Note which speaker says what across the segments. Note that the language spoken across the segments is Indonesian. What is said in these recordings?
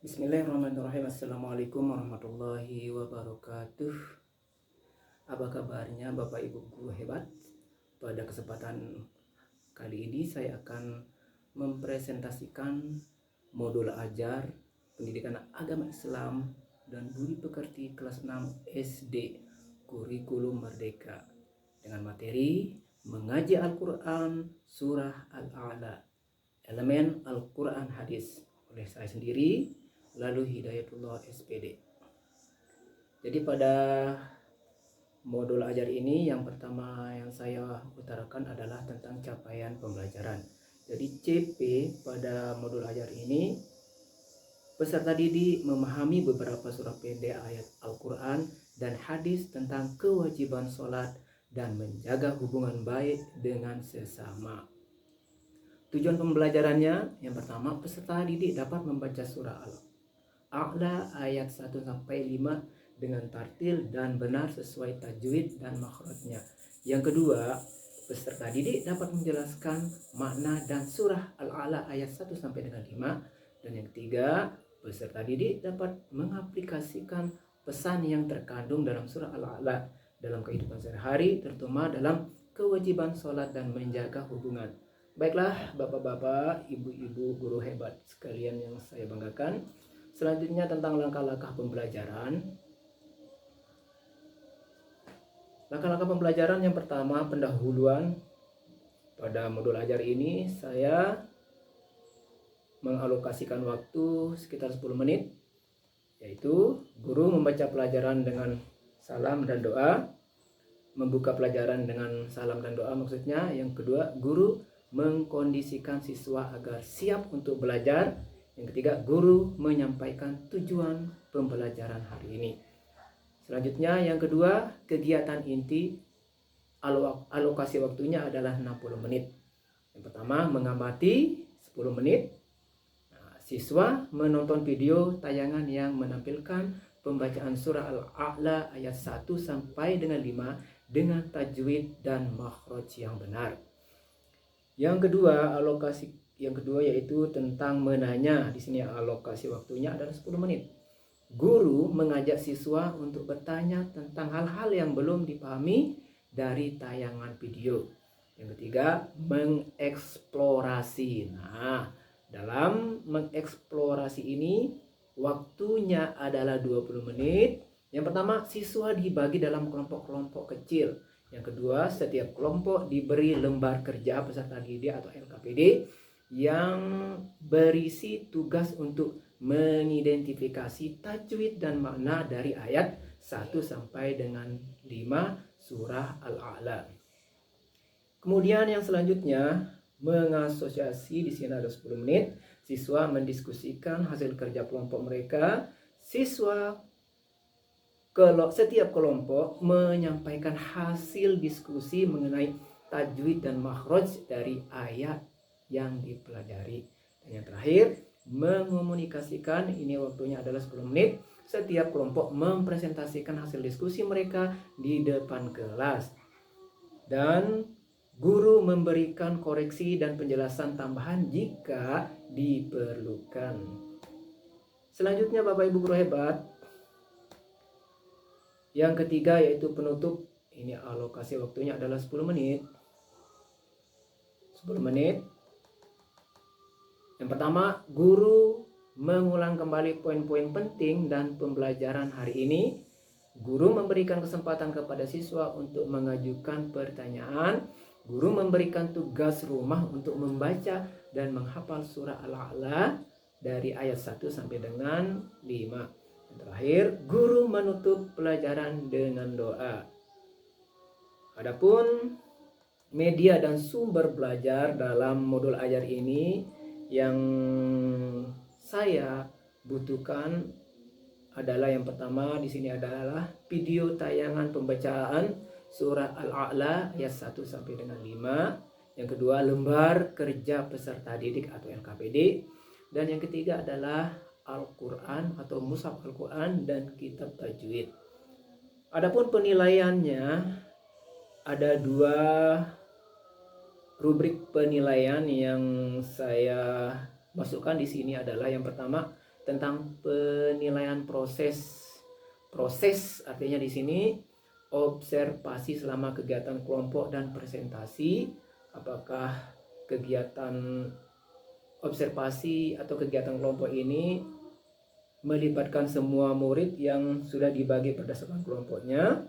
Speaker 1: Bismillahirrahmanirrahim. Assalamualaikum warahmatullahi wabarakatuh. Apa kabarnya Bapak Ibu guru hebat? Pada kesempatan kali ini saya akan mempresentasikan modul ajar pendidikan agama Islam dan budi pekerti kelas 6 SD kurikulum merdeka dengan materi mengaji Al-Quran surah Al-A'la, elemen Al-Quran hadis oleh saya sendiri lalu Hidayatullah SPD. Jadi pada modul ajar ini yang pertama yang saya utarakan adalah tentang capaian pembelajaran. Jadi CP pada modul ajar ini peserta didik memahami beberapa surah pendek ayat Al-Quran dan hadis tentang kewajiban sholat dan menjaga hubungan baik dengan sesama. Tujuan pembelajarannya yang pertama, peserta didik dapat membaca surah Al-A'la ayat 1-5 dengan tartil dan benar sesuai tajwid dan makhrajnya. Yang kedua, peserta didik dapat menjelaskan makna dan surah Al-A'la ayat 1-5. Dan yang ketiga, peserta didik dapat mengaplikasikan pesan yang terkandung dalam surah Al-A'la dalam kehidupan sehari-hari, terutama dalam kewajiban sholat dan menjaga hubungan. Baiklah bapak-bapak, ibu-ibu guru hebat sekalian yang saya banggakan. Selanjutnya tentang langkah-langkah pembelajaran. Langkah-langkah pembelajaran yang pertama, pendahuluan. Pada modul ajar ini saya mengalokasikan waktu sekitar 10 menit, yaitu guru membaca pelajaran dengan salam dan doa, membuka pelajaran dengan salam dan doa maksudnya. Yang kedua, guru mengkondisikan siswa agar siap untuk belajar. Yang ketiga, guru menyampaikan tujuan pembelajaran hari ini. Selanjutnya yang kedua, kegiatan inti alokasi waktunya adalah 60 menit. Yang pertama, mengamati 10 menit. Siswa menonton video tayangan yang menampilkan pembacaan surah Al-A'la ayat 1-5 dengan tajwid dan makhraj yang benar. Yang kedua yaitu tentang menanya. Di sini alokasi waktunya adalah 10 menit. Guru mengajak siswa untuk bertanya tentang hal-hal yang belum dipahami dari tayangan video. Yang ketiga, mengeksplorasi. Nah, dalam mengeksplorasi ini waktunya adalah 20 menit. Yang pertama, siswa dibagi dalam kelompok-kelompok kecil. Yang kedua, setiap kelompok diberi lembar kerja peserta didik atau LKPD yang berisi tugas untuk mengidentifikasi tajwid dan makna dari ayat 1-5 surah Al-A'la. Kemudian yang selanjutnya, mengasosiasi. Di sini ada 10 menit. Siswa mendiskusikan hasil kerja kelompok mereka. Setiap kelompok menyampaikan hasil diskusi mengenai tajwid dan makhraj dari ayat yang dipelajari. Dan yang terakhir, mengomunikasikan. Ini waktunya adalah 10 menit. Setiap kelompok mempresentasikan hasil diskusi mereka di depan kelas. Dan guru memberikan koreksi dan penjelasan tambahan jika diperlukan. Selanjutnya Bapak Ibu guru hebat, yang ketiga yaitu penutup. Ini alokasi waktunya adalah 10 menit. 10 menit. Yang pertama, guru mengulang kembali poin-poin penting dan pembelajaran hari ini. Guru memberikan kesempatan kepada siswa untuk mengajukan pertanyaan. Guru memberikan tugas rumah untuk membaca dan menghafal surah Al-A'la dari ayat 1-5. Terakhir, guru menutup pelajaran dengan doa. Adapun media dan sumber belajar dalam modul ajar ini yang saya butuhkan adalah yang pertama di sini adalah video tayangan pembacaan surah Al-A'la ayat 1-5. Yang kedua, lembar kerja peserta didik atau LKPD. Dan yang ketiga adalah Al-Quran atau mushaf Al-Quran dan kitab tajwid. Adapun penilaiannya ada 2 rubrik penilaian yang saya masukkan di sini adalah yang pertama, tentang penilaian proses. Proses artinya di sini observasi selama kegiatan kelompok dan presentasi. Apakah kegiatan observasi atau kegiatan kelompok ini melibatkan semua murid yang sudah dibagi berdasarkan kelompoknya.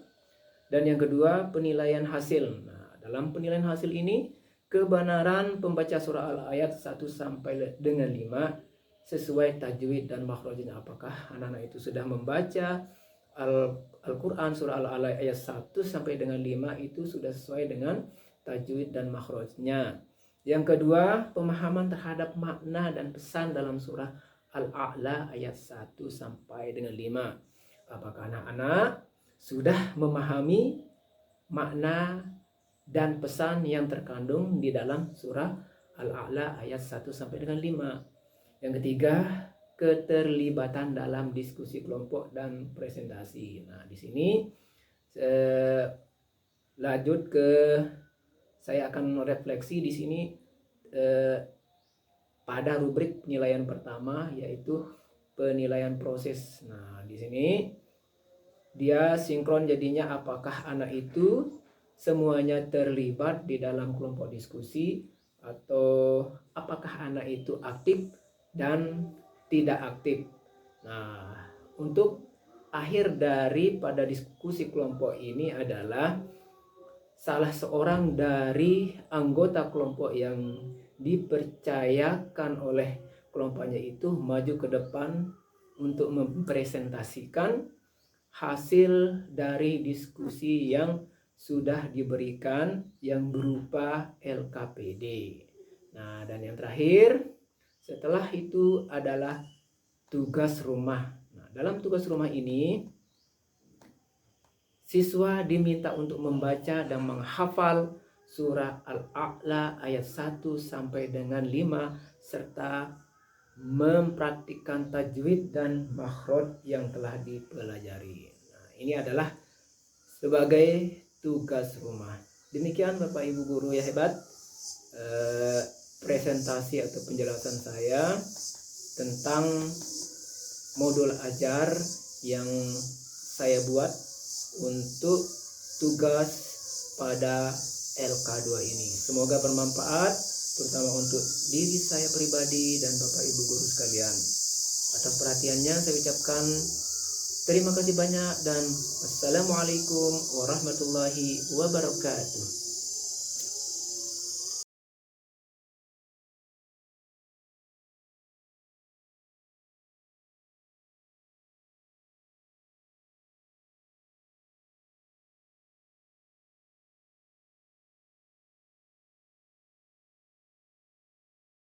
Speaker 1: Dan yang kedua, penilaian hasil. Nah, dalam penilaian hasil ini, kebenaran pembaca surah Al-Ayat 1 sampai dengan 5 sesuai tajwid dan makhrajnya. Apakah anak-anak itu sudah membaca Al-Quran surah Al-Ayat 1 sampai dengan 5 itu sudah sesuai dengan tajwid dan makhrajnya. Yang kedua, pemahaman terhadap makna dan pesan dalam surah Al-A'la ayat 1 sampai dengan 5. Apakah anak-anak sudah memahami makna dan pesan yang terkandung di dalam surah Al-A'la ayat 1 sampai dengan 5. Yang ketiga, keterlibatan dalam diskusi kelompok dan presentasi. Nah, di sini lanjut ke saya akan refleksi di sini pada rubrik penilaian pertama, yaitu penilaian proses. Nah, di sini dia sinkron jadinya apakah anak itu semuanya terlibat di dalam kelompok diskusi atau apakah anak itu aktif dan tidak aktif. Nah, untuk akhir daripada diskusi kelompok ini adalah salah seorang dari anggota kelompok yang dipercayakan oleh kelompoknya itu maju ke depan untuk mempresentasikan hasil dari diskusi yang sudah diberikan yang berupa LKPD. Nah, dan yang terakhir setelah itu adalah tugas rumah. Nah, dalam tugas rumah ini siswa diminta untuk membaca dan menghafal surah Al-A'la ayat 1 sampai dengan 5 serta mempraktikkan tajwid dan makhraj yang telah dipelajari. Nah, ini adalah sebagai tugas rumah. Demikian Bapak Ibu guru ya hebat, presentasi atau penjelasan saya tentang modul ajar yang saya buat untuk tugas pada LK2 ini. Semoga bermanfaat terutama untuk diri saya pribadi dan Bapak Ibu guru sekalian. Atas perhatiannya saya ucapkan terima kasih banyak dan wassalamualaikum warahmatullahi wabarakatuh.